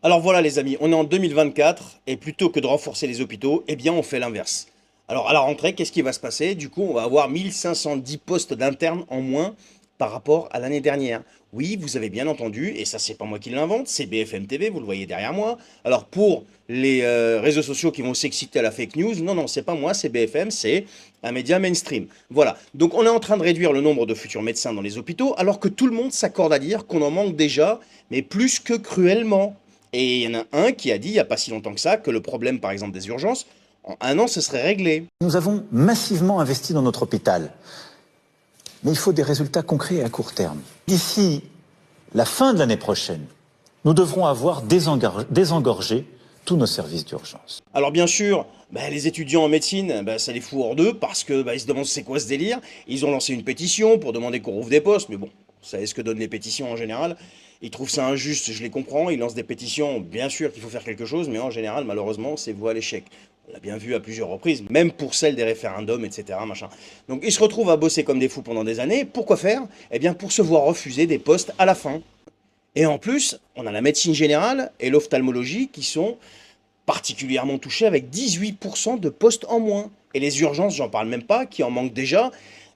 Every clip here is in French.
Alors voilà les amis, on est en 2024 et plutôt que de renforcer les hôpitaux, eh bien on fait l'inverse. Alors à la rentrée, qu'est-ce qui va se passer? Du coup, on va avoir 1510 postes d'internes en moins par rapport à l'année dernière. Oui, vous avez bien entendu, et ça c'est pas moi qui l'invente, c'est BFM TV, vous le voyez derrière moi. Alors pour les réseaux sociaux qui vont s'exciter à la fake news, non, non, c'est pas moi, c'est BFM, c'est un média mainstream. Voilà, donc on est en train de réduire le nombre de futurs médecins dans les hôpitaux, alors que tout le monde s'accorde à dire qu'on en manque déjà, mais plus que cruellement. Et il y en a un qui a dit, il n'y a pas si longtemps que ça, que le problème, par exemple, des urgences, en un an, ce serait réglé. Nous avons massivement investi dans notre hôpital, mais il faut des résultats concrets à court terme. D'ici la fin de l'année prochaine, nous devrons avoir désengorgé tous nos services d'urgence. Alors bien sûr, les étudiants en médecine, ça les fout hors d'eux parce que ils se demandent c'est quoi ce délire. Ils ont lancé une pétition pour demander qu'on rouvre des postes, mais bon, vous savez ce que donnent les pétitions en général. Ils trouvent ça injuste, je les comprends. Ils lancent des pétitions, bien sûr qu'il faut faire quelque chose, mais en général, malheureusement, c'est voué à l'échec. On l'a bien vu à plusieurs reprises, même pour celle des référendums, etc. Machin. Donc ils se retrouvent à bosser comme des fous pendant des années. Pourquoi faire? Eh bien pour se voir refuser des postes à la fin. Et en plus, on a la médecine générale et l'ophtalmologie qui sont particulièrement touchés avec 18% de postes en moins. Et les urgences, j'en parle même pas, qui en manquent déjà,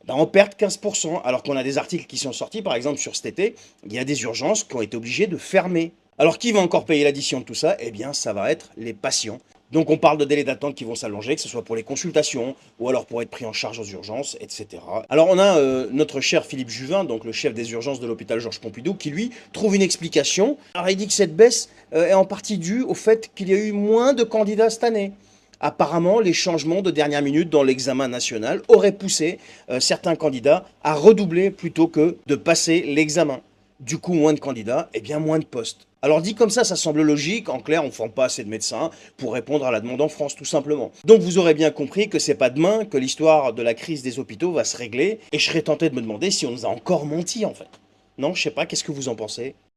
en perdent 15%. Alors qu'on a des articles qui sont sortis, par exemple sur cet été, il y a des urgences qui ont été obligées de fermer. Alors qui va encore payer l'addition de tout ça? Eh bien ça va être les patients. Donc on parle de délais d'attente qui vont s'allonger, que ce soit pour les consultations, ou alors pour être pris en charge aux urgences, etc. Alors on a notre cher Philippe Juvin, donc le chef des urgences de l'hôpital Georges Pompidou, qui lui trouve une explication. Alors il dit que cette baisse est en partie due au fait qu'il y a eu moins de candidats cette année. Apparemment, les changements de dernière minute dans l'examen national auraient poussé certains candidats à redoubler plutôt que de passer l'examen. Du coup, moins de candidats, et bien moins de postes. Alors dit comme ça semble logique. En clair, on ne forme pas assez de médecins pour répondre à la demande en France, tout simplement. Donc vous aurez bien compris que c'est pas demain que l'histoire de la crise des hôpitaux va se régler. Et je serais tenté de me demander si on nous a encore menti, en fait. Non, je sais pas, qu'est-ce que vous en pensez?